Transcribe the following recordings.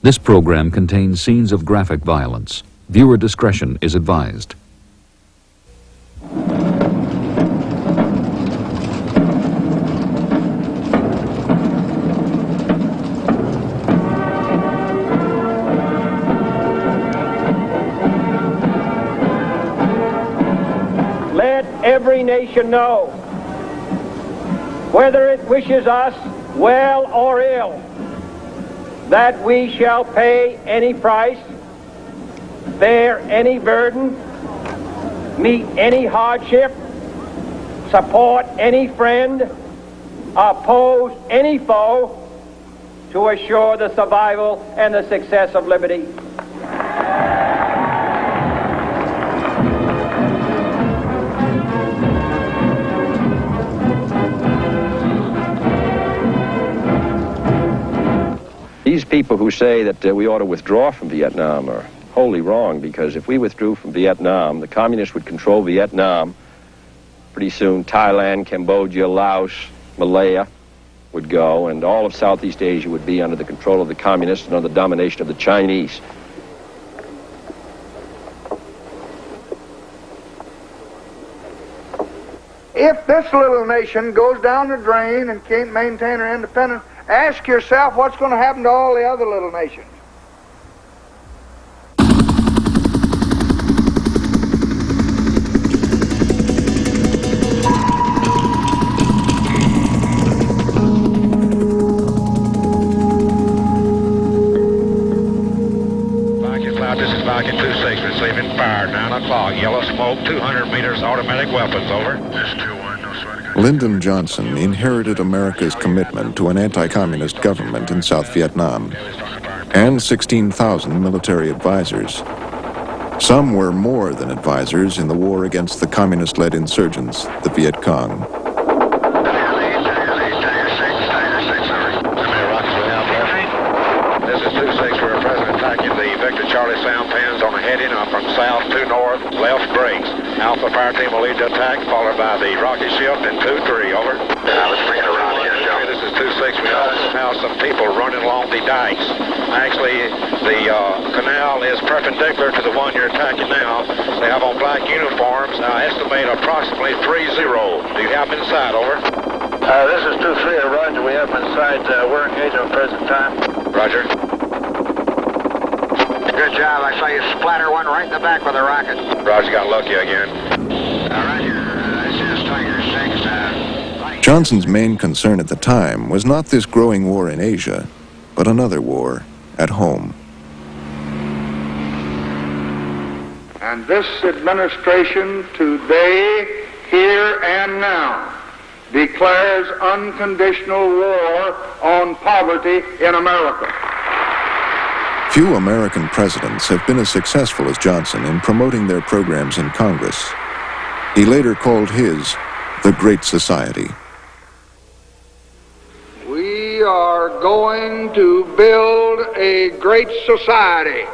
This program contains scenes of graphic violence. Viewer discretion is advised. Let every nation know, whether it wishes us well or ill, that we shall pay any price, bear any burden, meet any hardship, support any friend, oppose any foe, to assure the survival and the success of liberty. These people who say that we ought to withdraw from Vietnam are wholly wrong, because if we withdrew from Vietnam, the communists would control Vietnam. Pretty soon, Thailand, Cambodia, Laos, Malaya would go, and all of Southeast Asia would be under the control of the communists and under the domination of the Chinese. If this little nation goes down the drain and can't maintain her independence, ask yourself what's going to happen to all the other little nations. This is Falcon 2-6 receiving fire, 9 o'clock, yellow smoke, 200 meters, automatic weapons, over. This 2-1, no sweat. Lyndon Johnson inherited America's commitment to an anti-communist government in South Vietnam and 16,000 military advisors. Some were more than advisors in the war against the communist-led insurgents, the Viet Cong. Charlie sampans on the heading from south to north, left brakes. Alpha fire team will lead the attack, followed by the rocket shift and 2-3, over. Let's bring it around here, Joe. This is 2-6. We also have some people running along the dikes. Actually, the canal is perpendicular to the one you're attacking now. They have on black uniforms. I estimate approximately 3-0. Do you have them inside, over? This is 2-3, Roger. We have them inside. We're engaged at the present time. Roger. Good job. I saw you splatter one right in the back with a rocket. Roger, got lucky again. Roger. This is Tiger 6. Johnson's main concern at the time was not this growing war in Asia, but another war at home. And this administration today, here and now, declares unconditional war on poverty in America. Few American presidents have been as successful as Johnson in promoting their programs in Congress. He later called his the Great Society. We are going to build a great society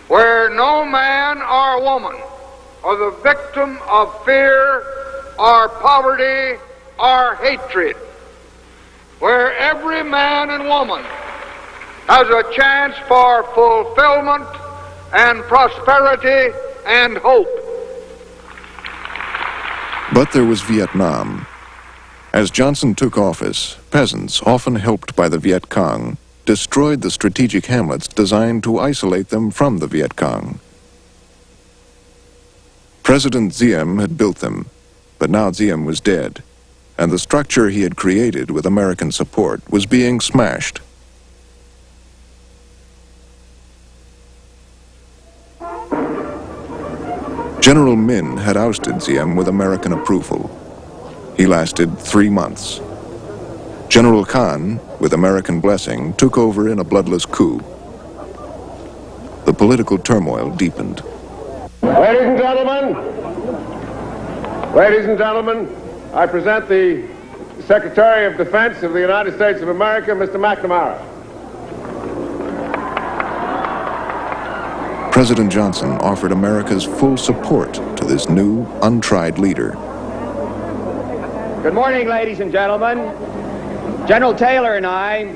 where no man or woman are the victim of fear or poverty or hatred, where every man and woman has a chance for fulfillment and prosperity and hope. But there was Vietnam. As Johnson took office, peasants, often helped by the Viet Cong, destroyed the strategic hamlets designed to isolate them from the Viet Cong. President Diem had built them, but now Diem was dead, and the structure he had created with American support was being smashed. General Min had ousted Diem with American approval. He lasted 3 months. General Khan, with American blessing, took over in a bloodless coup. The political turmoil deepened. Ladies and gentlemen, I present the Secretary of Defense of the United States of America, Mr. McNamara. President Johnson offered America's full support to this new, untried leader. Good morning, ladies and gentlemen. General Taylor and I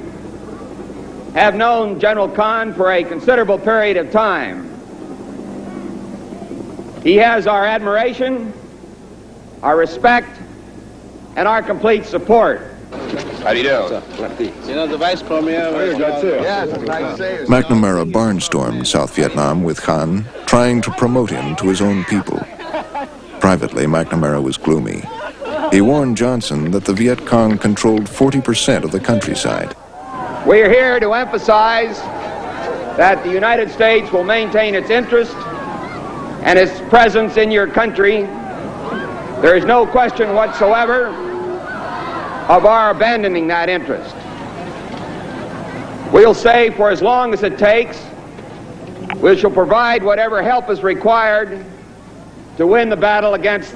have known General Khan for a considerable period of time. He has our admiration, our respect, and our complete support. How do you do? You know, the Vice Premier... McNamara barnstormed South Vietnam with Khan, trying to promote him to his own people. Privately, McNamara was gloomy. He warned Johnson that the Viet Cong controlled 40% of the countryside. We are here to emphasize that the United States will maintain its interest and its presence in your country. There is no question whatsoever of our abandoning that interest. We'll say for as long as it takes, we shall provide whatever help is required to win the battle against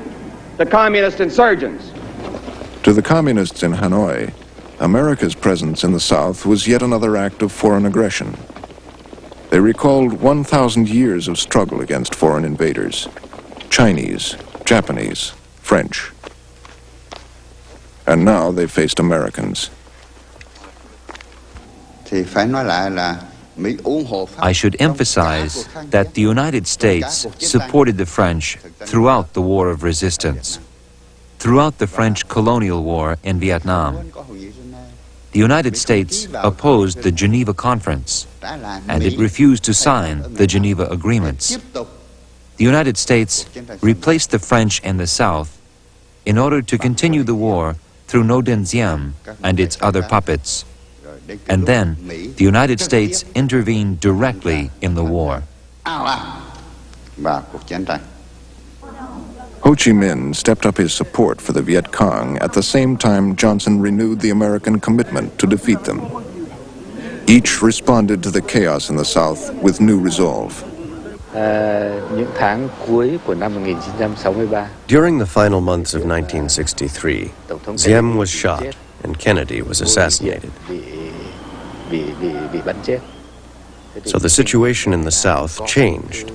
the communist insurgents. To the communists in Hanoi, America's presence in the South was yet another act of foreign aggression. They recalled 1,000 years of struggle against foreign invaders: Chinese, Japanese, French. And now they faced Americans. I should emphasize that the United States supported the French throughout the War of Resistance, throughout the French colonial war in Vietnam. The United States opposed the Geneva Conference, and it refused to sign the Geneva Agreements. The United States replaced the French in the South in order to continue the war through Ngo Dinh Diem and its other puppets. And then, the United States intervened directly in the war. Ho Chi Minh stepped up his support for the Viet Cong at the same time Johnson renewed the American commitment to defeat them. Each responded to the chaos in the South with new resolve. During the final months of 1963, Diem was shot and Kennedy was assassinated. So the situation in the South changed.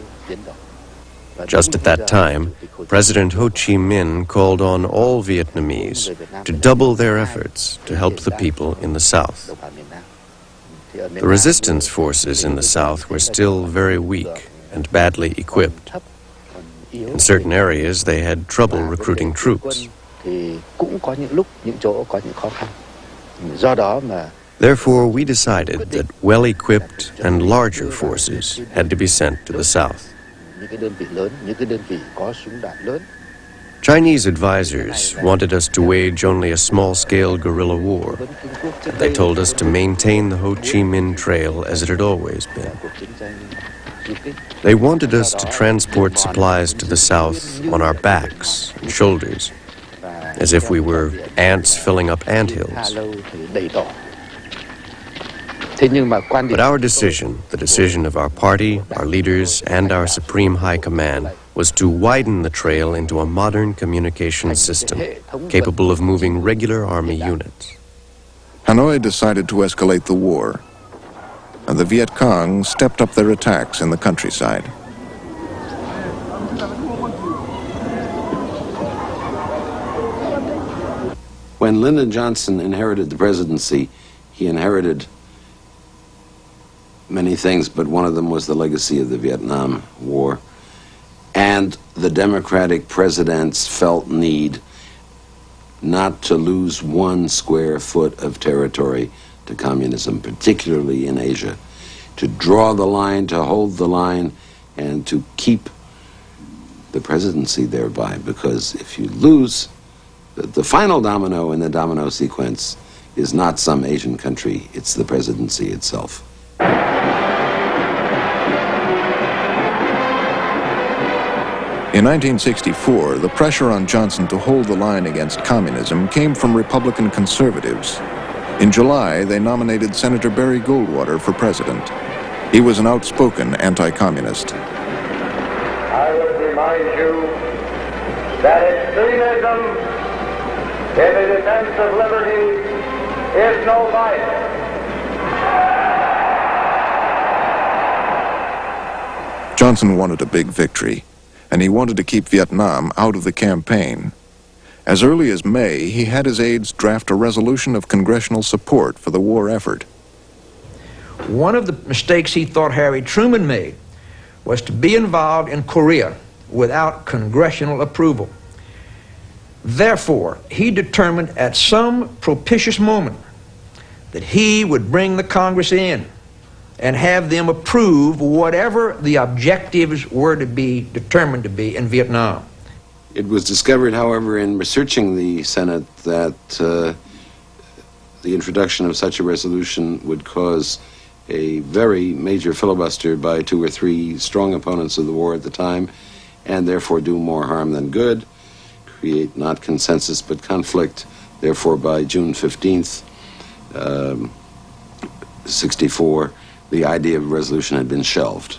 Just at that time, President Ho Chi Minh called on all Vietnamese to double their efforts to help the people in the South. The resistance forces in the South were still very weak and badly equipped. In certain areas, they had trouble recruiting troops. Therefore, we decided that well-equipped and larger forces had to be sent to the South. Chinese advisors wanted us to wage only a small-scale guerrilla war. They told us to maintain the Ho Chi Minh Trail as it had always been. They wanted us to transport supplies to the South on our backs and shoulders, as if we were ants filling up anthills. But our decision, the decision of our party, our leaders, and our Supreme High Command, was to widen the trail into a modern communication system capable of moving regular army units. Hanoi decided to escalate the war, and the Viet Cong stepped up their attacks in the countryside. When Lyndon Johnson inherited the presidency, he inherited many things, but one of them was the legacy of the Vietnam War. And the Democratic presidents felt need not to lose 1 square foot of territory to communism, particularly in Asia, to draw the line, to hold the line, and to keep the presidency thereby. Because if you lose, the final domino in the domino sequence is not some Asian country, it's the presidency itself. In 1964, the pressure on Johnson to hold the line against communism came from Republican conservatives. In July, they nominated Senator Barry Goldwater for president. He was an outspoken anti-communist. I would remind you that extremism in the defense of liberty is no vice. Johnson wanted a big victory, and he wanted to keep Vietnam out of the campaign. As early as May, he had his aides draft a resolution of congressional support for the war effort. One of the mistakes he thought Harry Truman made was to be involved in Korea without congressional approval. Therefore, he determined at some propitious moment that he would bring the Congress in and have them approve whatever the objectives were to be determined to be in Vietnam. It was discovered, however, in researching the Senate that the introduction of such a resolution would cause a very major filibuster by 2 or 3 strong opponents of the war at the time, and therefore do more harm than good, create not consensus but conflict. Therefore, by June 15th, 64, the idea of a resolution had been shelved.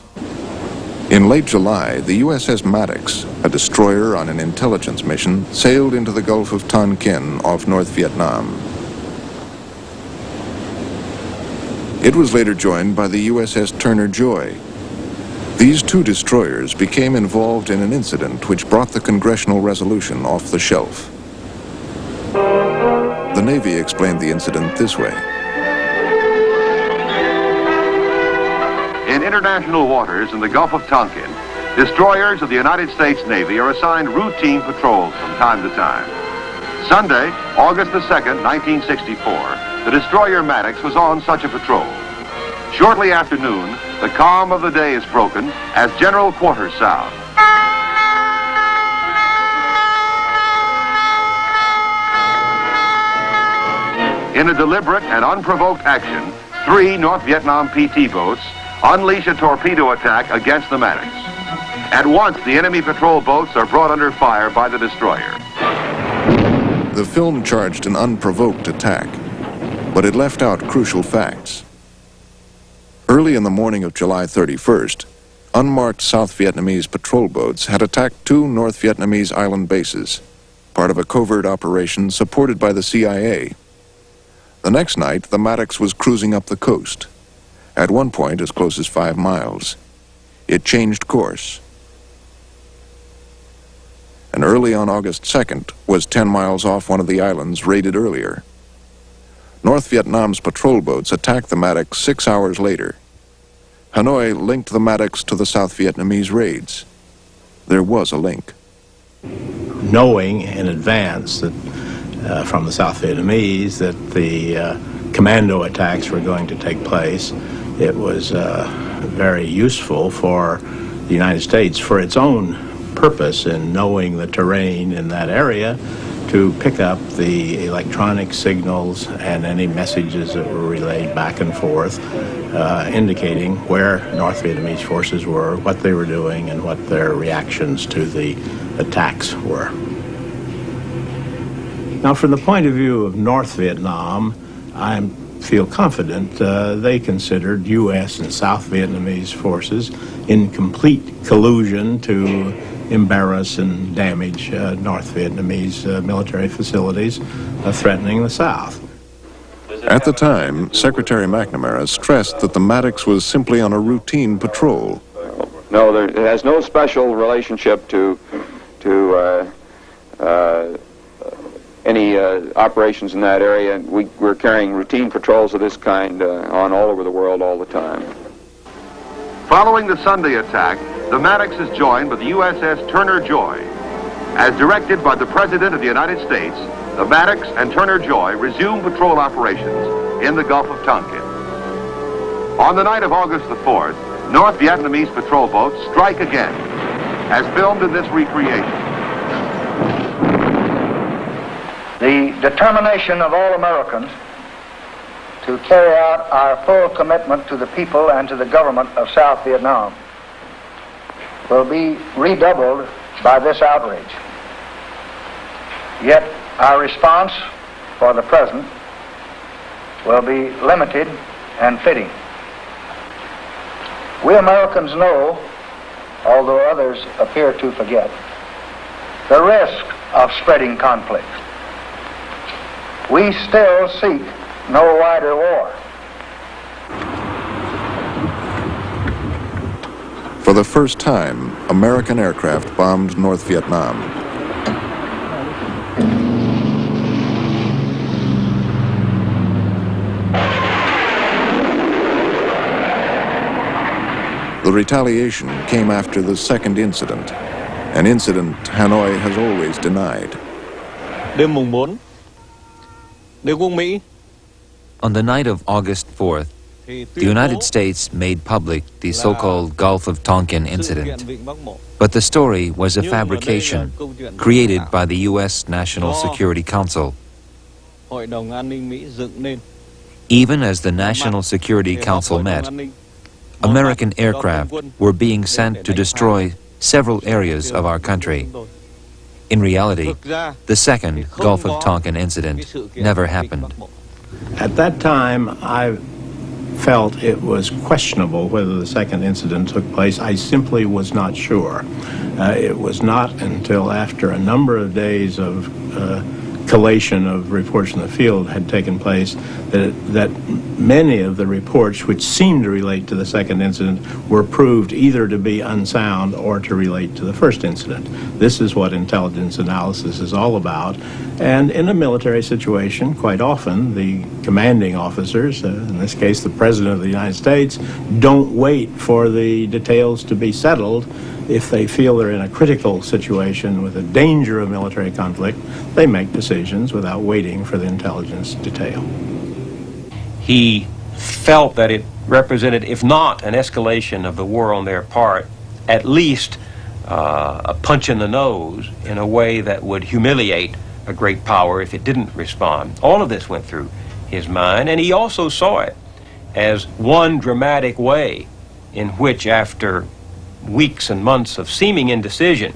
In late July, the USS Maddox, a destroyer on an intelligence mission, sailed into the Gulf of Tonkin off North Vietnam. It was later joined by the USS Turner Joy. These 2 destroyers became involved in an incident which brought the congressional resolution off the shelf. The Navy explained the incident this way. In international waters in the Gulf of Tonkin, destroyers of the United States Navy are assigned routine patrols from time to time. Sunday, August the 2nd, 1964, the destroyer Maddox was on such a patrol. Shortly after noon, the calm of the day is broken as general quarters sound. In a deliberate and unprovoked action, 3 North Vietnam PT boats unleash a torpedo attack against the Maddox. At once, the enemy patrol boats are brought under fire by the destroyer. The film charged an unprovoked attack, but it left out crucial facts. Early in the morning of July 31st, unmarked South Vietnamese patrol boats had attacked 2 North Vietnamese island bases, part of a covert operation supported by the CIA. The next night, the Maddox was cruising up the coast, at one point as close as 5 miles. It changed course, and early on August 2nd was 10 miles off one of the islands raided earlier. North Vietnam's patrol boats attacked the Maddox 6 hours later. Hanoi linked the Maddox to the South Vietnamese raids. There was a link. Knowing in advance that from the South Vietnamese that the commando attacks were going to take place, it was very useful for the United States, for its own purpose in knowing the terrain in that area, to pick up the electronic signals and any messages that were relayed back and forth, indicating where North Vietnamese forces were, what they were doing, and what their reactions to the attacks were. Now, from the point of view of North Vietnam, I feel confident they considered U.S. and South Vietnamese forces in complete collusion to embarrass and damage North Vietnamese military facilities threatening the South. At the time, Secretary McNamara stressed that the Maddox was simply on a routine patrol. No, it has no special relationship to any operations in that area. We're carrying routine patrols of this kind on all over the world all the time. Following the Sunday attack, the Maddox is joined by the USS Turner Joy. As directed by the President of the United States, the Maddox and Turner Joy resume patrol operations in the Gulf of Tonkin. On the night of August the 4th, North Vietnamese patrol boats strike again, as filmed in this recreation. The determination of all Americans to carry out our full commitment to the people and to the government of South Vietnam will be redoubled by this outrage. Yet our response for the present will be limited and fitting. We Americans know, although others appear to forget, the risk of spreading conflict. We still seek no wider war. For the first time, American aircraft bombed North Vietnam. The retaliation came after the second incident, an incident Hanoi has always denied. Đêm mùng 4, Đế quốc Mỹ. On the night of August 4th, the United States made public the so-called Gulf of Tonkin incident. But the story was a fabrication created by the U.S. National Security Council. Hội đồng An ninh Mỹ dựng nên. Even as the National Security Council met, American aircraft were being sent to destroy several areas of our country. In reality, the second Gulf of Tonkin incident never happened. At that time, I felt it was questionable whether the second incident took place. I simply was not sure. It was not until after a number of days of collation of reports in the field had taken place that many of the reports which seemed to relate to the second incident were proved either to be unsound or to relate to the first incident. This is what intelligence analysis is all about. And in a military situation, quite often the commanding officers, in this case the President of the United States, don't wait for the details to be settled. If they feel they're in a critical situation with a danger of military conflict, they make decisions without waiting for the intelligence detail. He felt that it represented, if not an escalation of the war on their part, at least a punch in the nose in a way that would humiliate a great power if it didn't respond. All of this went through his mind, and he also saw it as one dramatic way in which, after weeks and months of seeming indecision,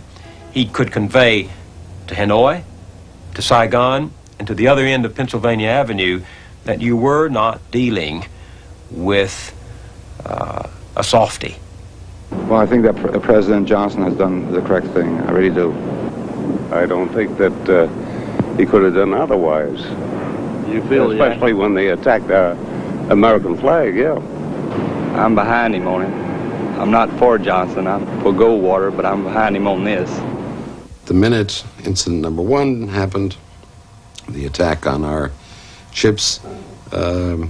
he could convey to Hanoi, to Saigon, and to the other end of Pennsylvania Avenue that you were not dealing with a softie. Well, I think that President Johnson has done the correct thing. I really do. I don't think that he could have done otherwise. You feel, especially when they attacked our American flag, yeah. I'm behind him on it. I'm not for Johnson, I'm for Goldwater, but I'm behind him on this. The minute incident number 1 happened, the attack on our ships, the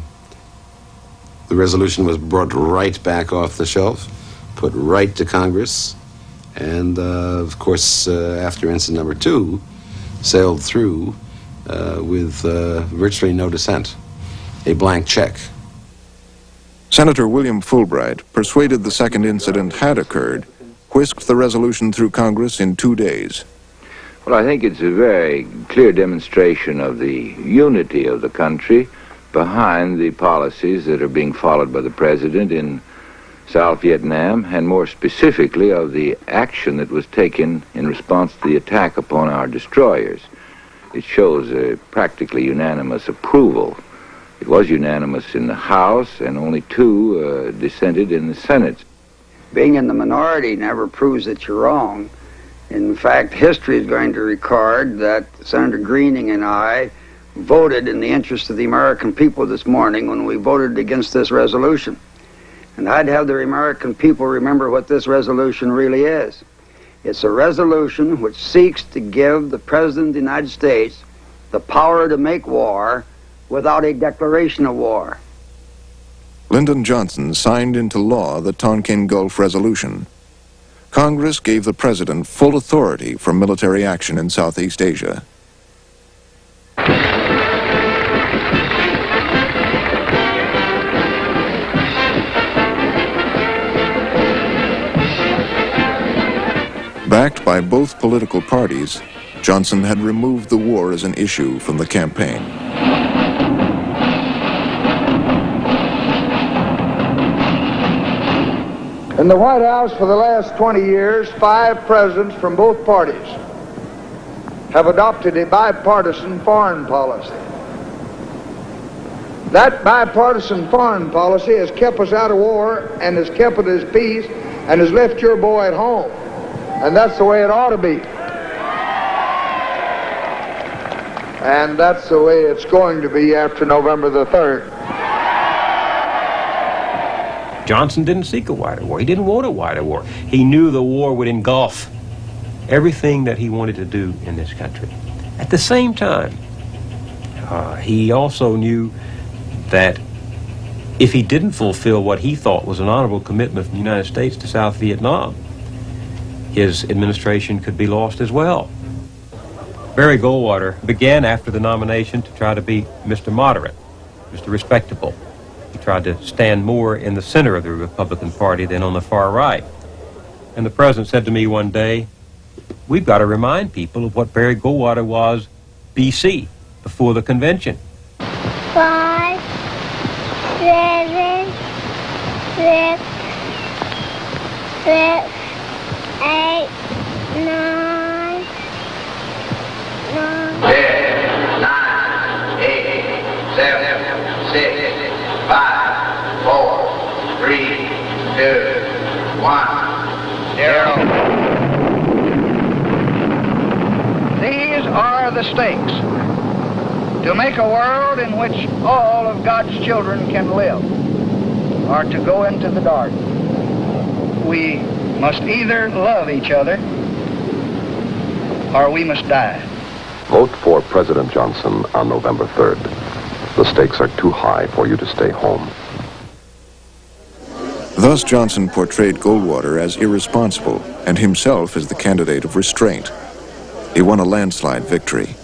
resolution was brought right back off the shelf, put right to Congress, and of course, after incident number 2, sailed through with virtually no dissent, a blank check. Senator William Fulbright, persuaded the second incident had occurred, whisked the resolution through Congress in 2 days. Well, I think it's a very clear demonstration of the unity of the country behind the policies that are being followed by the President in South Vietnam, and more specifically of the action that was taken in response to the attack upon our destroyers. It shows a practically unanimous approval. It was unanimous in the House, and only 2 dissented in the Senate. Being in the minority never proves that you're wrong. In fact, history is going to record that Senator Greening and I voted in the interest of the American people this morning when we voted against this resolution. And I'd have the American people remember what this resolution really is. It's a resolution which seeks to give the President of the United States the power to make war without a declaration of war. Lyndon Johnson signed into law the Tonkin Gulf Resolution. Congress gave the President full authority for military action in Southeast Asia. Backed by both political parties, Johnson had removed the war as an issue from the campaign. In the White House for the last 20 years, 5 presidents from both parties have adopted a bipartisan foreign policy. That bipartisan foreign policy has kept us out of war and has kept us at peace and has left your boy at home. And that's the way it ought to be. And that's the way it's going to be after November the 3rd. Johnson didn't seek a wider war. He didn't want a wider war. He knew the war would engulf everything that he wanted to do in this country. At the same time, he also knew that if he didn't fulfill what he thought was an honorable commitment from the United States to South Vietnam, his administration could be lost as well. Barry Goldwater began after the nomination to try to be Mr. Moderate, Mr. Respectable. He tried to stand more in the center of the Republican Party than on the far right. And the president said to me one day, we've got to remind people of what Barry Goldwater was BC, before the convention. 5, 7, 6, 8, 9, 10, 9, 8, 7, 6, 5, 4, 3, 2, 1, 0. These are the stakes to make a world in which all of God's children can live, or to go into the dark. We must either love each other or we must die. Vote for President Johnson on November 3rd. The stakes are too high for you to stay home. Thus Johnson portrayed Goldwater as irresponsible and himself as the candidate of restraint. He won a landslide victory.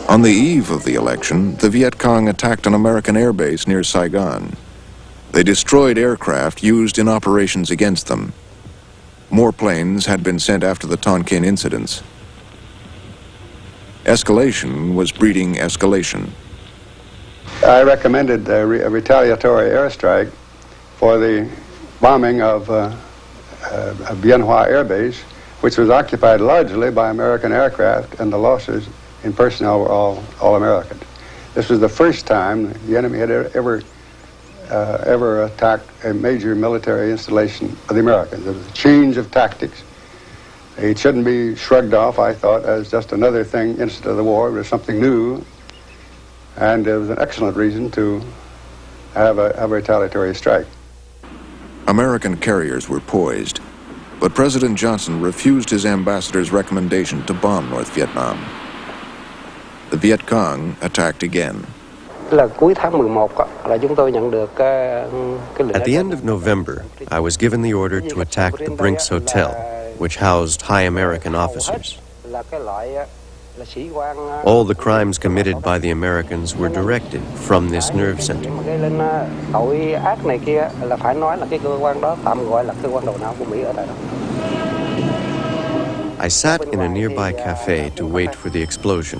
On the eve of the election, the Viet Cong attacked an American air base near Saigon. They destroyed aircraft used in operations against them. More planes had been sent after the Tonkin incidents. Escalation was breeding escalation. I recommended a retaliatory airstrike for the bombing of Bien Hoa Air Base, which was occupied largely by American aircraft, and the losses in personnel were all American. This was the first time the enemy had ever attacked a major military installation of the Americans. It was a change of tactics. It shouldn't be shrugged off, I thought, as just another thing instead of the war. It was something new, and it was an excellent reason to have a retaliatory strike. American carriers were poised, but President Johnson refused his ambassador's recommendation to bomb North Vietnam. The Viet Cong attacked again. At the end of November, I was given the order to attack the Brinks Hotel, which housed high American officers. All the crimes committed by the Americans were directed from this nerve center. I sat in a nearby cafe to wait for the explosion,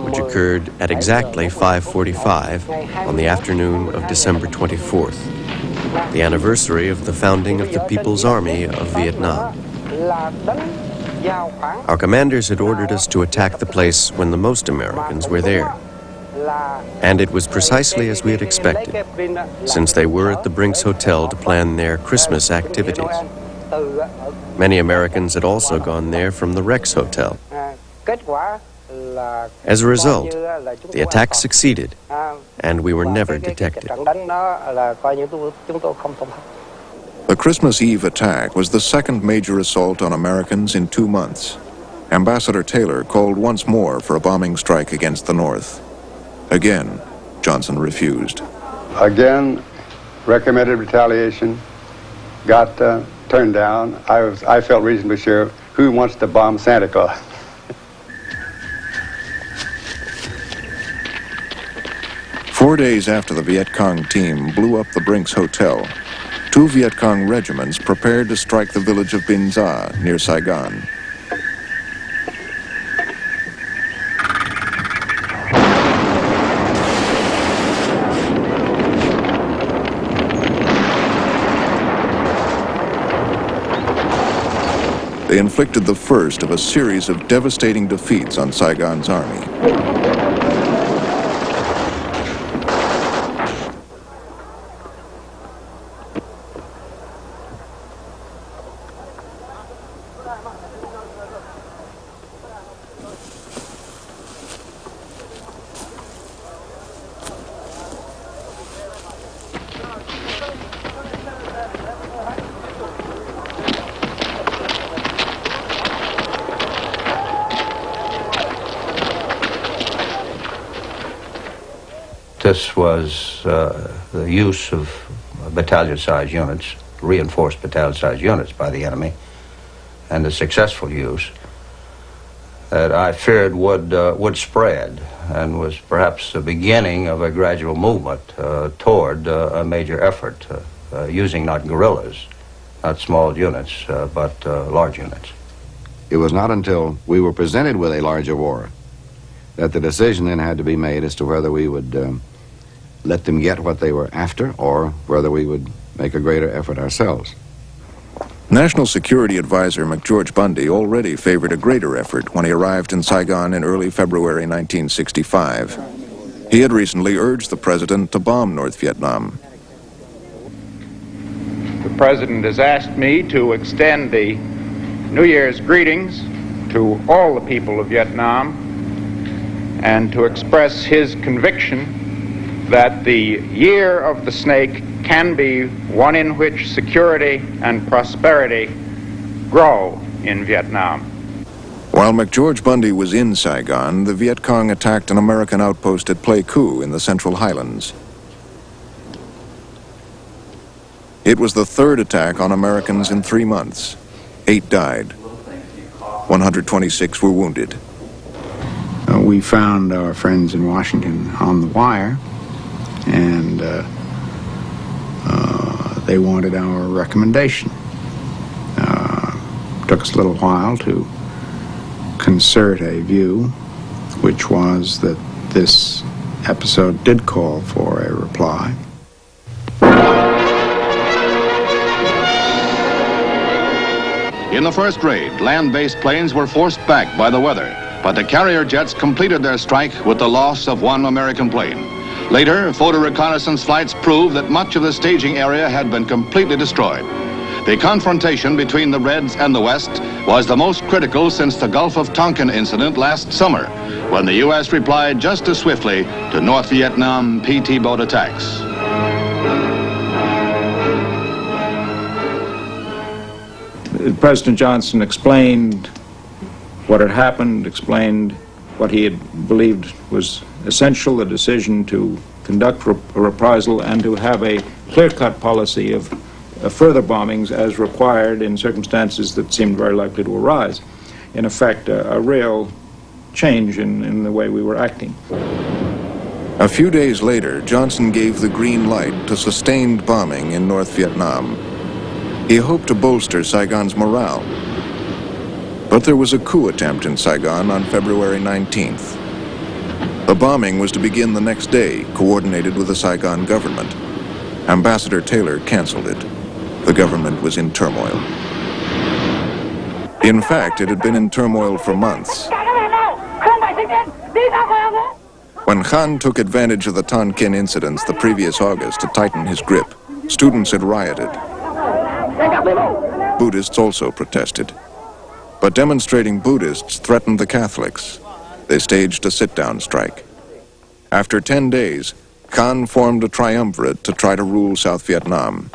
which occurred at exactly 5:45 on the afternoon of December 24th, the anniversary of the founding of the People's Army of Vietnam. Our commanders had ordered us to attack the place when the most Americans were there. And it was precisely as we had expected, since they were at the Brinks Hotel to plan their Christmas activities. Many Americans had also gone there from the Rex Hotel. As a result, the attack succeeded, and we were never detected. The Christmas Eve attack was the second major assault on Americans in 2 months. Ambassador Taylor called once more for a bombing strike against the North. Again, Johnson refused. Again, recommended retaliation, got turned down. I felt reasonably sure, who wants to bomb Santa Claus? Four days after the Viet Cong team blew up the Brinks Hotel, 2 Viet Cong regiments prepared to strike the village of Bin Za near Saigon. They inflicted the first of a series of devastating defeats on Saigon's army. this was the use of battalion-sized units, reinforced battalion-sized units by the enemy, and the successful use that I feared would spread and was perhaps the beginning of a gradual movement toward a major effort using not guerrillas, not small units, but large units. It was not until we were presented with a larger war that the decision then had to be made as to whether we would let them get what they were after or whether we would make a greater effort ourselves. National Security Advisor McGeorge Bundy already favored a greater effort when he arrived in Saigon in early February 1965. He had recently urged the president to bomb North Vietnam. The president has asked me to extend the New Year's greetings to all the people of Vietnam and to express his conviction that the year of the snake can be one in which security and prosperity grow in Vietnam. While McGeorge Bundy was in Saigon, the Viet Cong attacked an American outpost at Pleiku in the Central Highlands. It was the third attack on Americans in 3 months. 8 died. 126 were wounded. We found our friends in Washington on the wire, and they wanted our recommendation. Took us a little while to concert a view, which was that this episode did call for a reply. In the first raid, land-based planes were forced back by the weather, but the carrier jets completed their strike with the loss of 1 American plane. Later, photo reconnaissance flights proved that much of the staging area had been completely destroyed. The confrontation between the Reds and the West was the most critical since the Gulf of Tonkin incident last summer, when the U.S. replied just as swiftly to North Vietnam PT boat attacks. President Johnson explained what had happened, explained what he had believed was essential, the decision to conduct a reprisal and to have a clear-cut policy of further bombings as required in circumstances that seemed very likely to arise. In effect, a real change in the way we were acting. A few days later, Johnson gave the green light to sustained bombing in North Vietnam. He hoped to bolster Saigon's morale. But there was a coup attempt in Saigon on February 19th. The bombing was to begin the next day, coordinated with the Saigon government. Ambassador Taylor canceled it. The government was in turmoil. In fact, it had been in turmoil for months. When Khan took advantage of the Tonkin incidents the previous August to tighten his grip, students had rioted. Buddhists also protested. But demonstrating Buddhists threatened the Catholics. They staged a sit-down strike. After 10 days, Khan formed a triumvirate to try to rule South Vietnam.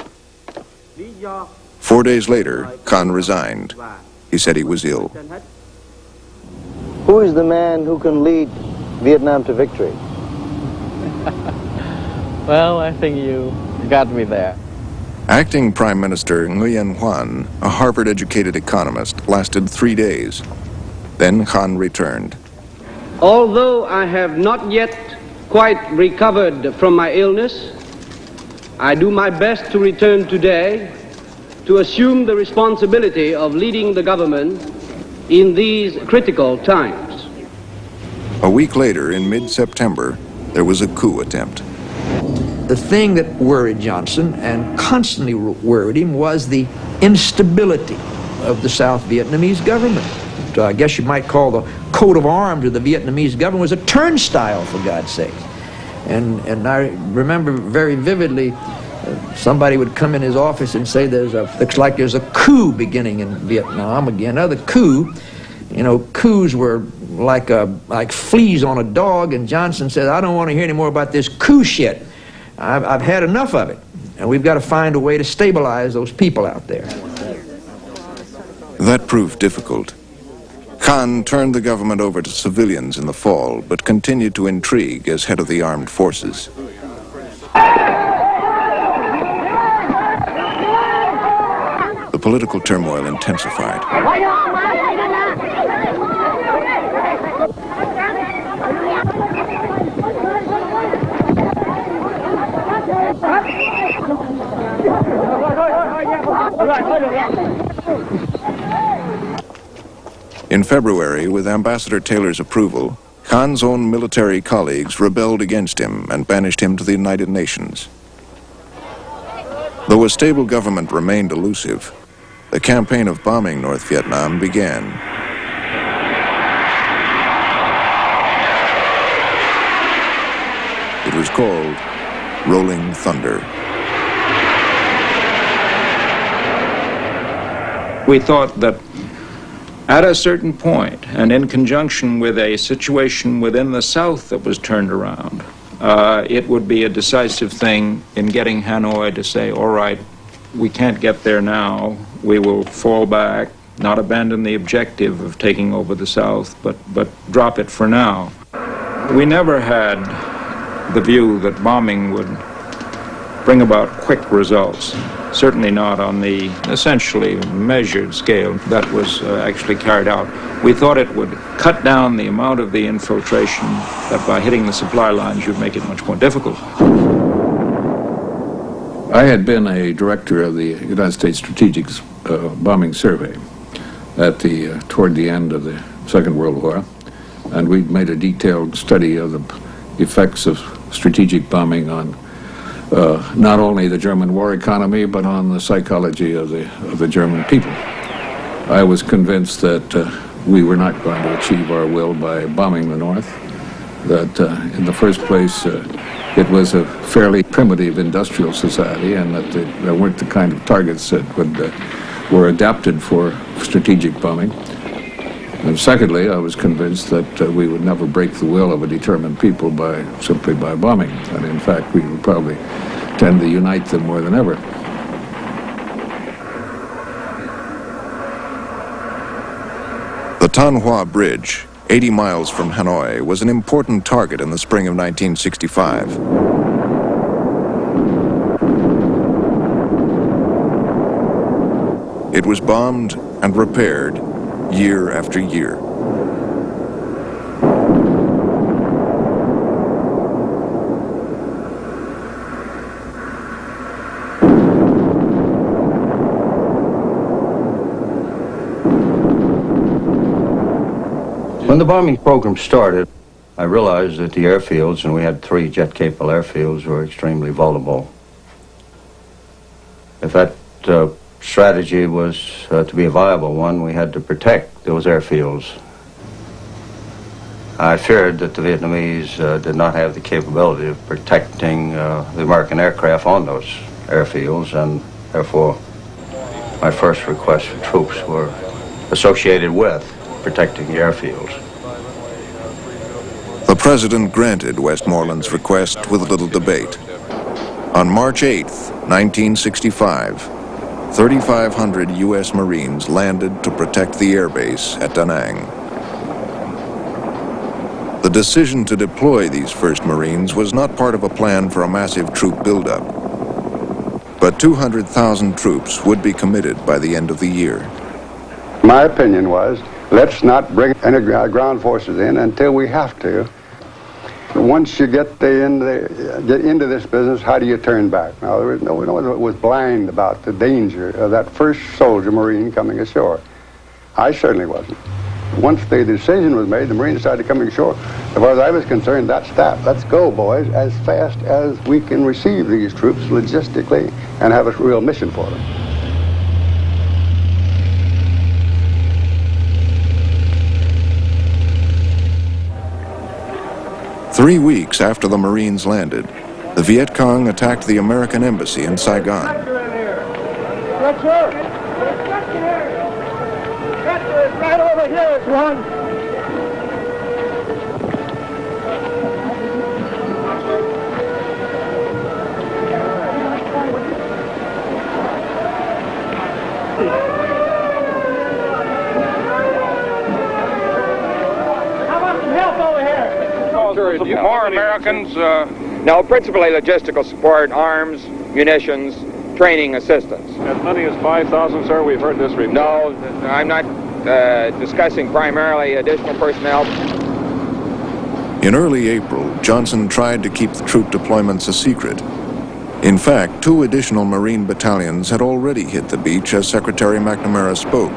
4 days later, Khan resigned. He said he was ill. Who is the man who can lead Vietnam to victory? Well, I think you got me there. Acting Prime Minister Nguyen Huan, a Harvard-educated economist, lasted 3 days. Then Khan returned. Although I have not yet quite recovered from my illness, I do my best to return today to assume the responsibility of leading the government in these critical times. A week later, in mid-September, there was a coup attempt. The thing that worried Johnson and constantly worried him was the instability of the South Vietnamese government. I guess you might call the coat of arms of the Vietnamese government was a turnstile, for God's sake. And I remember very vividly somebody would come in his office and say looks like there's a coup beginning in Vietnam again. Another coup. You know, coups were like fleas on a dog, and Johnson said, I don't want to hear any more about this coup shit. I've had enough of it, and we've got to find a way to stabilize those people out there. That proved difficult. Khan turned the government over to civilians in the fall, but continued to intrigue as head of the armed forces. The political turmoil intensified. In February, with Ambassador Taylor's approval, Khan's own military colleagues rebelled against him and banished him to the United Nations. Though a stable government remained elusive, the campaign of bombing North Vietnam began. It was called Rolling Thunder. We thought that at a certain point, and in conjunction with a situation within the South that was turned around, it would be a decisive thing in getting Hanoi to say, all right, we can't get there now, we will fall back, not abandon the objective of taking over the South, but drop it for now. We never had the view that bombing would bring about quick results. Certainly not on the essentially measured scale that was actually carried out. We thought it would cut down the amount of the infiltration, that by hitting the supply lines you'd make it much more difficult. I had been a director of the United States Strategic Bombing Survey toward the end of the Second World War, and we'd made a detailed study of the effects of strategic bombing on not only the German war economy, but on the psychology of the German people. I was convinced that we were not going to achieve our will by bombing the North, that in the first place it was a fairly primitive industrial society, and that there weren't the kind of targets that were adapted for strategic bombing. And secondly, I was convinced that we would never break the will of a determined people simply by bombing. And in fact, we would probably tend to unite them more than ever. The Tan Hoa Bridge, 80 miles from Hanoi, was an important target in the spring of 1965. It was bombed and repaired year after year. When the bombing program started, I realized that the airfields, and we had 3 jet-capable airfields, were extremely vulnerable. If that strategy was to be a viable one, we had to protect those airfields. I feared that the Vietnamese did not have the capability of protecting the American aircraft on those airfields, and therefore my first requests for troops were associated with protecting the airfields. The President granted Westmoreland's request with little debate. On March 8th, 1965, 3,500 U.S. Marines landed to protect the airbase at Da Nang. The decision to deploy these first Marines was not part of a plan for a massive troop buildup, but 200,000 troops would be committed by the end of the year. My opinion was, let's not bring any ground forces in until we have to. Once you get into this business, how do you turn back? Now, no one was blind about the danger of that first soldier Marine coming ashore. I certainly wasn't. Once the decision was made, the Marines started coming ashore. As far as I was concerned, that's that. Let's go, boys, as fast as we can receive these troops logistically and have a real mission for them. Three weeks after the Marines landed, the Viet Cong attacked the American embassy in Saigon. Yes, sir. Right over here is one. More Americans? No, principally logistical support, arms, munitions, training assistance. As many as 5,000, sir? We've heard this report. No, I'm not discussing primarily additional personnel. In early April, Johnson tried to keep the troop deployments a secret. In fact, 2 additional Marine battalions had already hit the beach as Secretary McNamara spoke.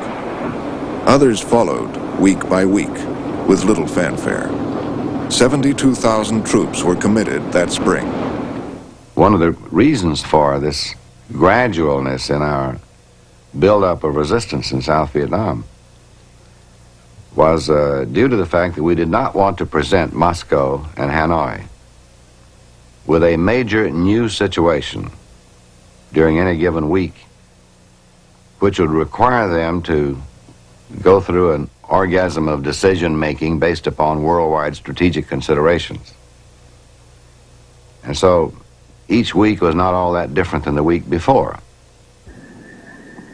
Others followed, week by week, with little fanfare. 72,000 troops were committed that spring. One of the reasons for this gradualness in our buildup of resistance in South Vietnam was due to the fact that we did not want to present Moscow and Hanoi with a major new situation during any given week, which would require them to go through an orgasm of decision-making based upon worldwide strategic considerations. And so each week was not all that different than the week before.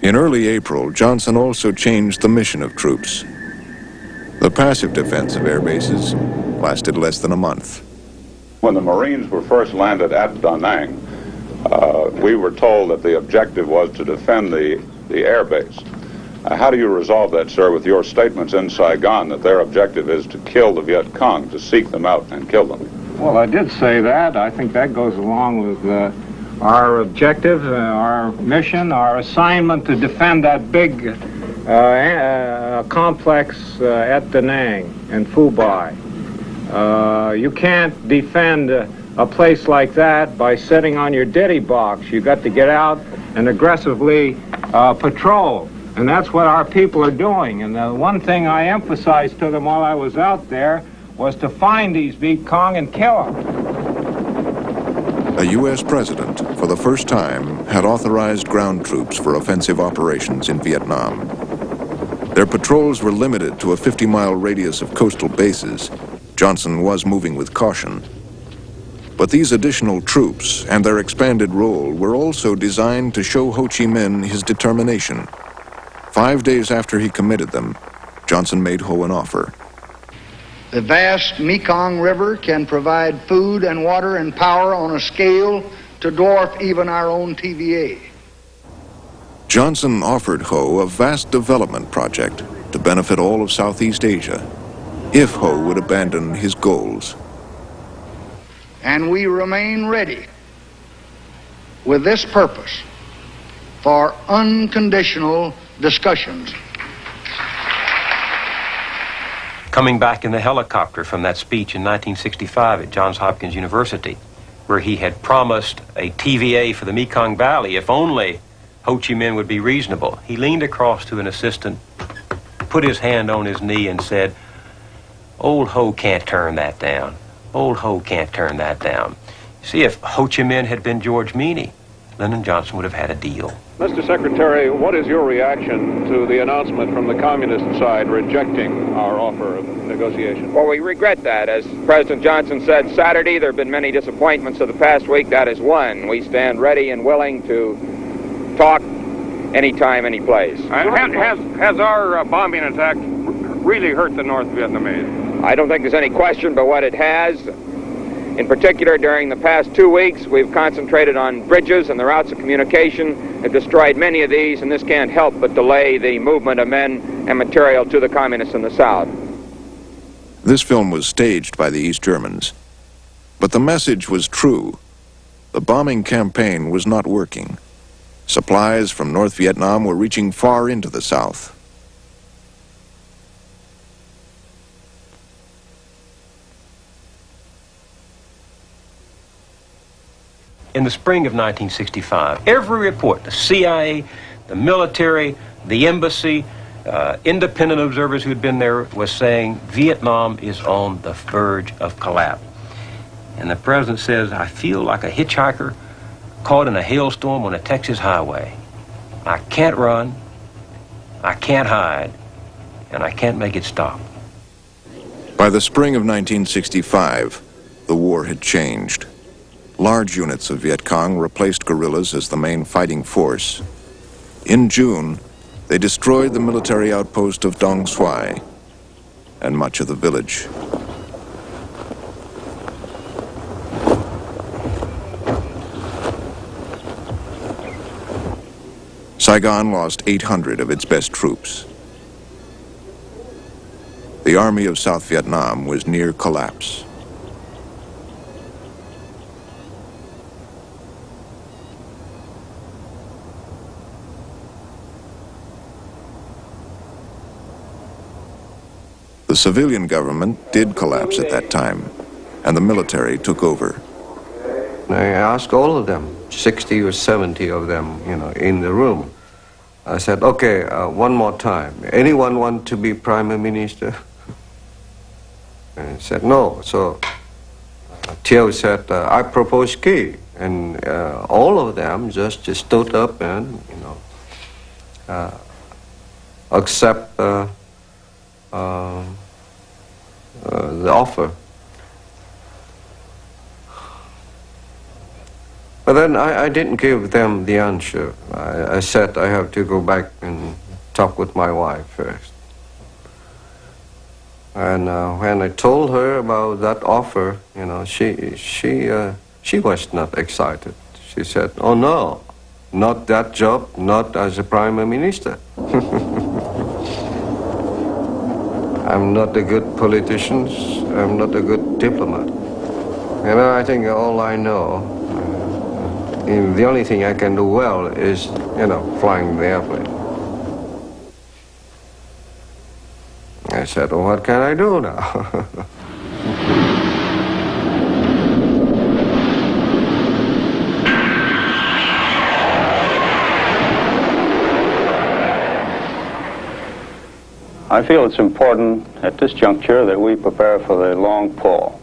In early April, Johnson also changed the mission of troops. The passive defense of air bases lasted less than a month. When the Marines were first landed at Da Nang, we were told that the objective was to defend the air base. How do you resolve that, sir, with your statements in Saigon that their objective is to kill the Viet Cong, to seek them out and kill them? Well, I did say that. I think that goes along with our objective, our mission, our assignment to defend that big complex at Da Nang and Phu Bai. You can't defend a place like that by sitting on your ditty box. You got to get out and aggressively patrol. And that's what our people are doing. And the one thing I emphasized to them while I was out there was to find these Viet Cong and kill them. A U.S. president, for the first time, had authorized ground troops for offensive operations in Vietnam. Their patrols were limited to a 50-mile radius of coastal bases. Johnson was moving with caution. But these additional troops and their expanded role were also designed to show Ho Chi Minh his determination. 5 days after he committed them, Johnson made Ho an offer. The vast Mekong River can provide food and water and power on a scale to dwarf even our own TVA. Johnson offered Ho a vast development project to benefit all of Southeast Asia, if Ho would abandon his goals. And we remain ready with this purpose for unconditional discussions. Coming back in the helicopter from that speech in 1965 at Johns Hopkins University, where he had promised a TVA for the Mekong Valley if only Ho Chi Minh would be reasonable, he leaned across to an assistant, put his hand on his knee and said, "Old Ho can't turn that down. Old Ho can't turn that down." See, if Ho Chi Minh had been George Meany, Lyndon Johnson would have had a deal. Mr. Secretary, what is your reaction to the announcement from the communist side rejecting our offer of negotiation? Well, we regret that. As President Johnson said Saturday, there have been many disappointments of the past week. That is one. We stand ready and willing to talk anytime, any place. Has our bombing attack really hurt the North Vietnamese? I don't think there's any question but what it has. In particular, during the past 2 weeks, we've concentrated on bridges and the routes of communication, have destroyed many of these, and this can't help but delay the movement of men and material to the communists in the South. This film was staged by the East Germans. But the message was true. The bombing campaign was not working. Supplies from North Vietnam were reaching far into the South. In the spring of 1965, every report, the CIA, the military, the embassy, independent observers who'd been there was saying Vietnam is on the verge of collapse. And the president says, "I feel like a hitchhiker caught in a hailstorm on a Texas highway. I can't run, I can't hide, and I can't make it stop." By the spring of 1965, the war had changed. Large units of Viet Cong replaced guerrillas as the main fighting force. In June, they destroyed the military outpost of Dong Xoai and much of the village. Saigon lost 800 of its best troops. The army of South Vietnam was near collapse. The civilian government did collapse at that time, and the military took over. I asked all of them, 60 or 70 of them, in the room. I said, okay, one more time. Anyone want to be prime minister? And he said, no. So Thieu said, I propose Key. And all of them just stood up and, accept the offer. But then I didn't give them the answer. I said I have to go back and talk with my wife first. And when I told her about that offer, she was not excited. She said, "Oh no, not that job, not as a prime minister. I'm not a good politician. I'm not a good diplomat. I think all I know." The only thing I can do well is, flying the airplane. I said, well, what can I do now? I feel it's important at this juncture that we prepare for the long pull.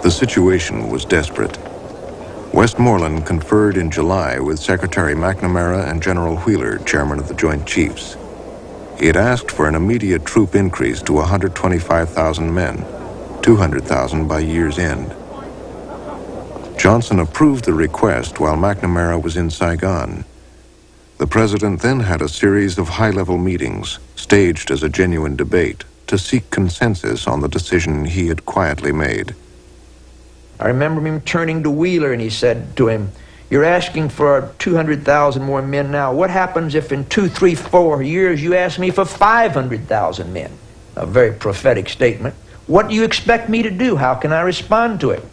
The situation was desperate. Westmoreland conferred in July with Secretary McNamara and General Wheeler, chairman of the Joint Chiefs. He had asked for an immediate troop increase to 125,000 men, 200,000 by year's end. Johnson approved the request while McNamara was in Saigon. The president then had a series of high-level meetings, staged as a genuine debate, to seek consensus on the decision he had quietly made. I remember him turning to Wheeler and he said to him, you're asking for 200,000 more men now. What happens if in 2, 3, 4 years you ask me for 500,000 men? A very prophetic statement. What do you expect me to do? How can I respond to it?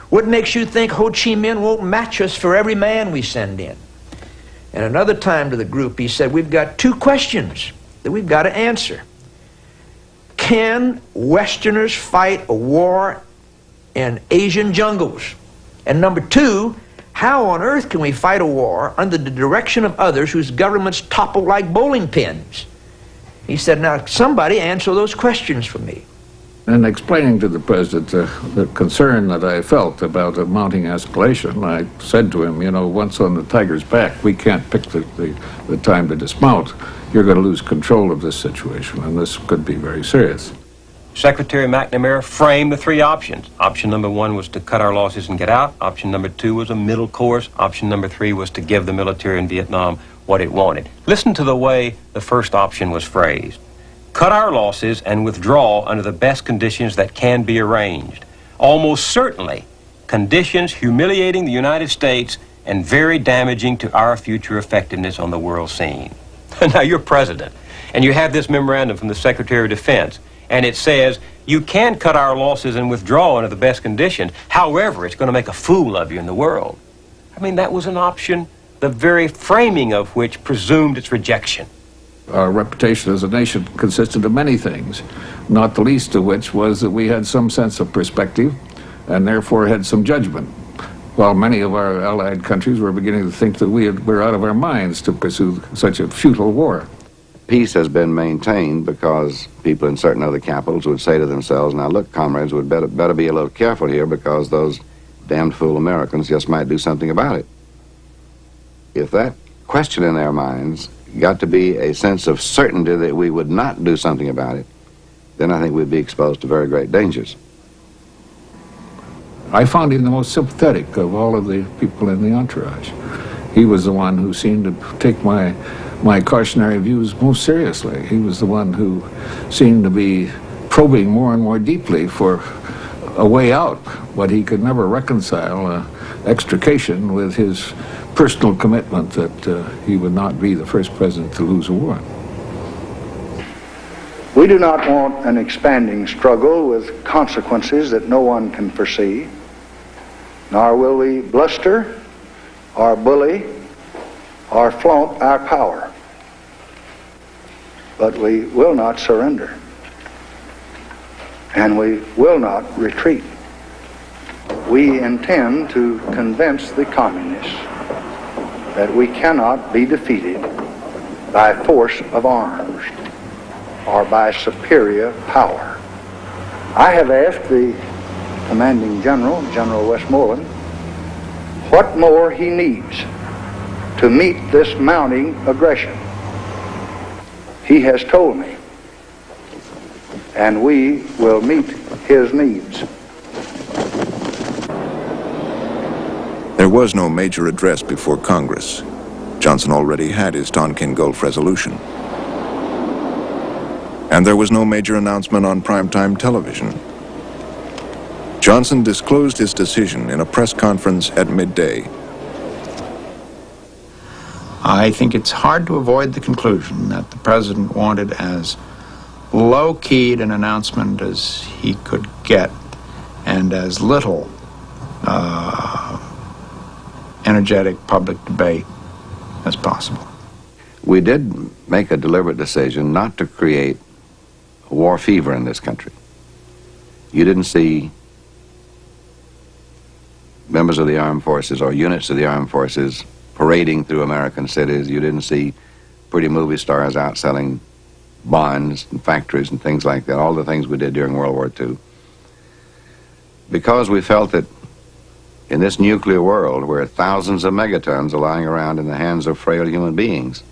What makes you think Ho Chi Minh won't match us for every man we send in? And another time to the group he said, we've got 2 questions that we've got to answer. Can Westerners fight a war in Asian jungles? And number 2, how on earth can we fight a war under the direction of others whose governments topple like bowling pins? He said, now somebody answer those questions for me. In explaining to the president the concern that I felt about a mounting escalation, I said to him, once on the tiger's back, we can't pick the time to dismount. You're going to lose control of this situation, and this could be very serious. Secretary McNamara framed the 3 options. Option number 1 was to cut our losses and get out. Option number 2 was a middle course. Option number 3 was to give the military in Vietnam what it wanted. Listen to the way the first option was phrased. Cut our losses and withdraw under the best conditions that can be arranged. Almost certainly, conditions humiliating the United States and very damaging to our future effectiveness on the world scene. Now, you're president, and you have this memorandum from the Secretary of Defense, and it says, you can cut our losses and withdraw under the best conditions. However, it's going to make a fool of you in the world. I mean, that was an option, the very framing of which presumed its rejection. Our reputation as a nation consisted of many things, not the least of which was that we had some sense of perspective and therefore had some judgment, while many of our allied countries were beginning to think that we're out of our minds to pursue such a futile war. Peace has been maintained because people in certain other capitals would say to themselves, now look, comrades, we'd better be a little careful here because those damned fool Americans just might do something about it. If that question in their minds got to be a sense of certainty that we would not do something about it, then I think we'd be exposed to very great dangers. I found him the most sympathetic of all of the people in the entourage. He was the one who seemed to take my cautionary views most seriously. He was the one who seemed to be probing more and more deeply for a way out, but he could never reconcile extrication with his personal commitment that he would not be the first president to lose a war. We do not want an expanding struggle with consequences that no one can foresee, nor will we bluster or bully or flaunt our power. But we will not surrender, and we will not retreat. We intend to convince the communists that we cannot be defeated by force of arms or by superior power. I have asked the commanding general, General Westmoreland, what more he needs to meet this mounting aggression. He has told me, and we will meet his needs. There was no major address before Congress. Johnson already had his Tonkin Gulf resolution. And there was no major announcement on primetime television. Johnson disclosed his decision in a press conference at midday. I think it's hard to avoid the conclusion that the president wanted as low-keyed an announcement as he could get and as little energetic public debate as possible. We did make a deliberate decision not to create a war fever in this country. You didn't see members of the armed forces or units of the armed forces parading through American cities. You didn't see pretty movie stars out selling bonds and factories and things like that, all the things we did during World War II. Because we felt that in this nuclear world where thousands of megatons are lying around in the hands of frail human beings,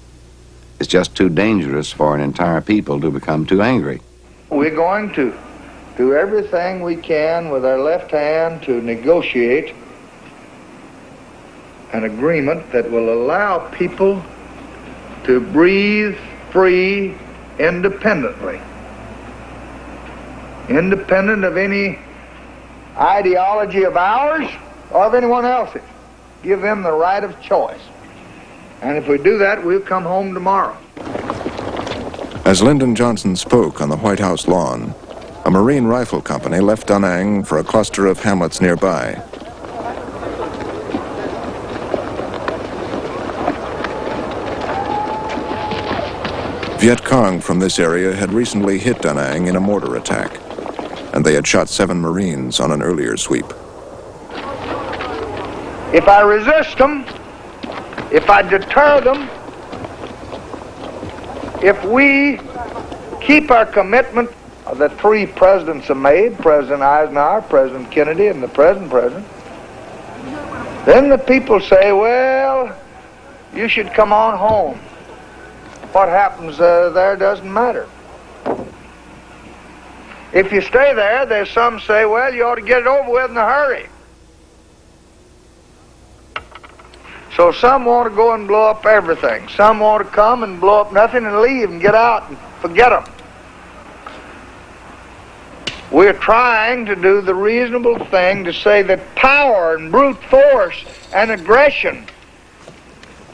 it's just too dangerous for an entire people to become too angry. We're going to do everything we can with our left hand to negotiate an agreement that will allow people to breathe free independently, independent of any ideology of ours or of anyone else's. Give them the right of choice. And if we do that, we'll come home tomorrow. As Lyndon Johnson spoke on the White House lawn, a Marine rifle company left Da Nang for a cluster of hamlets nearby. Viet Cong from this area had recently hit Da Nang in a mortar attack, and they had shot 7 Marines on an earlier sweep. If I resist them, if I deter them, if we keep our commitment that 3 presidents have made, President Eisenhower, President Kennedy, and the present president, then the people say, well, you should come on home. What happens there doesn't matter. If you stay there, there's some say, well, you ought to get it over with in a hurry. So some want to go and blow up everything. Some want to come and blow up nothing and leave and get out and forget them. We're trying to do the reasonable thing to say that power and brute force and aggression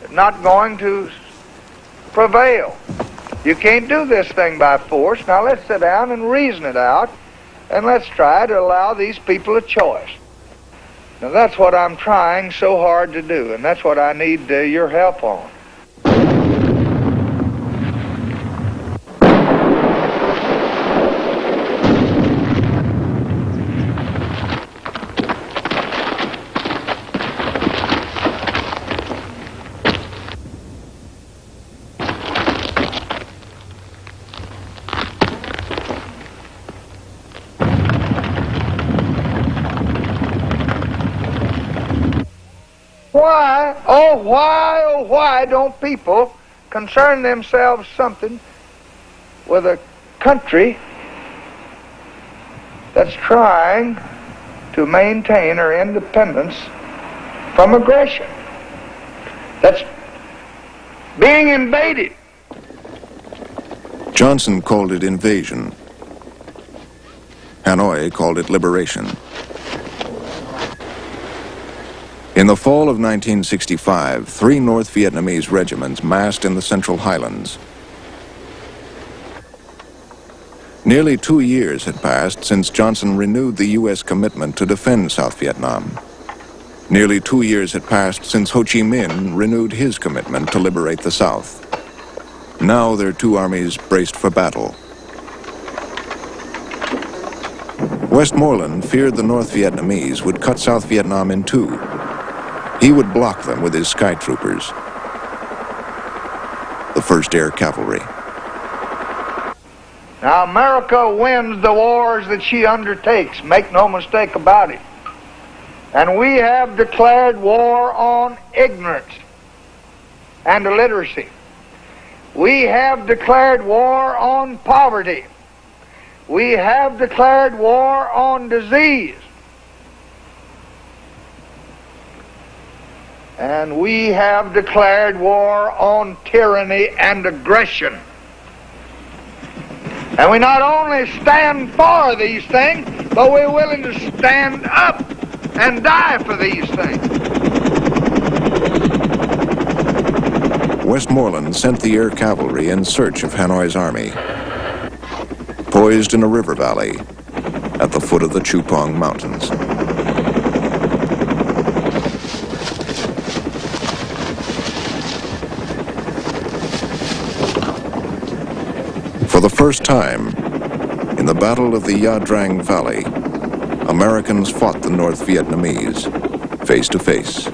is not going to prevail. You can't do this thing by force. Now let's sit down and reason it out, and let's try to allow these people a choice. Now that's what I'm trying so hard to do, and that's what I need your help on. Why don't people concern themselves something with a country that's trying to maintain her independence from aggression, that's being invaded? Johnson called it invasion. Hanoi called it liberation. In the fall of 1965, 3 North Vietnamese regiments massed in the Central Highlands. Nearly 2 years had passed since Johnson renewed the U.S. commitment to defend South Vietnam. Nearly 2 years had passed since Ho Chi Minh renewed his commitment to liberate the South. Now their 2 armies braced for battle. Westmoreland feared the North Vietnamese would cut South Vietnam in 2. He would block them with his sky troopers, the 1st Air Cavalry. Now, America wins the wars that she undertakes, make no mistake about it. And we have declared war on ignorance and illiteracy. We have declared war on poverty. We have declared war on disease. And we have declared war on tyranny and aggression. And we not only stand for these things, but we're willing to stand up and die for these things. Westmoreland sent the Air Cavalry in search of Hanoi's army, poised in a river valley at the foot of the Chupong Mountains. For the first time, in the Battle of the Ya Drang Valley, Americans fought the North Vietnamese face to face.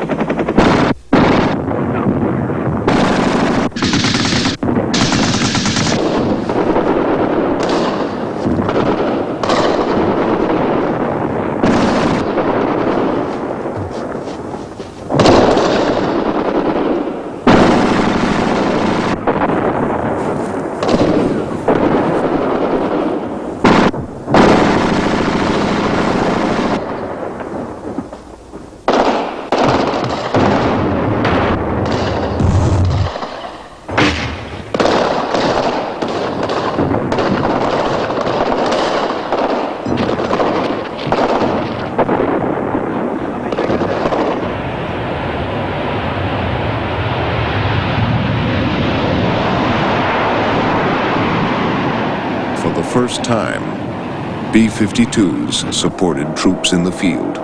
First time, B-52s supported troops in the field.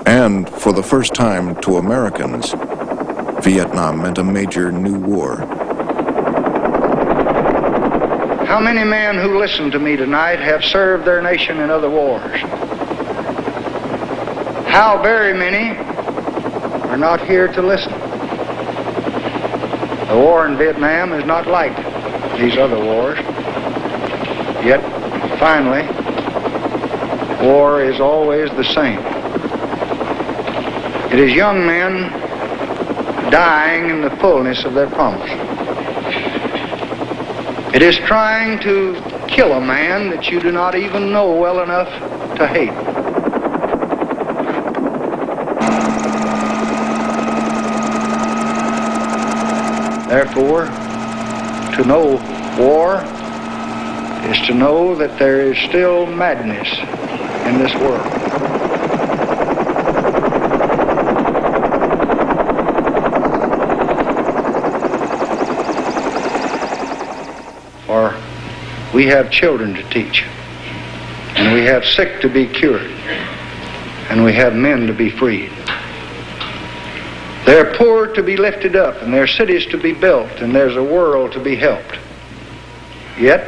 And for the first time to Americans, Vietnam meant a major new war. How many men who listen to me tonight have served their nation in other wars? How very many are not here to listen? The war in Vietnam is not like these other wars. Yet, finally, war is always the same. It is young men dying in the fullness of their promise. It is trying to kill a man that you do not even know well enough to hate. Therefore, to know war is to know that there is still madness in this world. For we have children to teach, and we have sick to be cured, and we have men to be freed. There are poor to be lifted up, and there are cities to be built, and there's a world to be helped. Yet,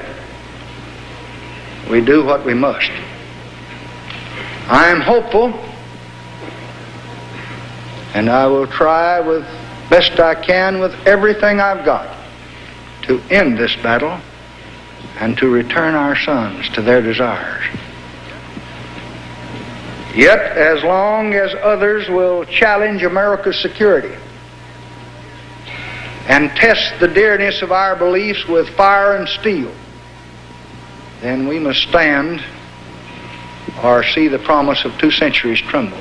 we do what we must. I am hopeful, and I will try with best I can with everything I've got to end this battle and to return our sons to their desires. Yet, as long as others will challenge America's security and test the dearness of our beliefs with fire and steel, then we must stand or see the promise of 2 centuries tremble.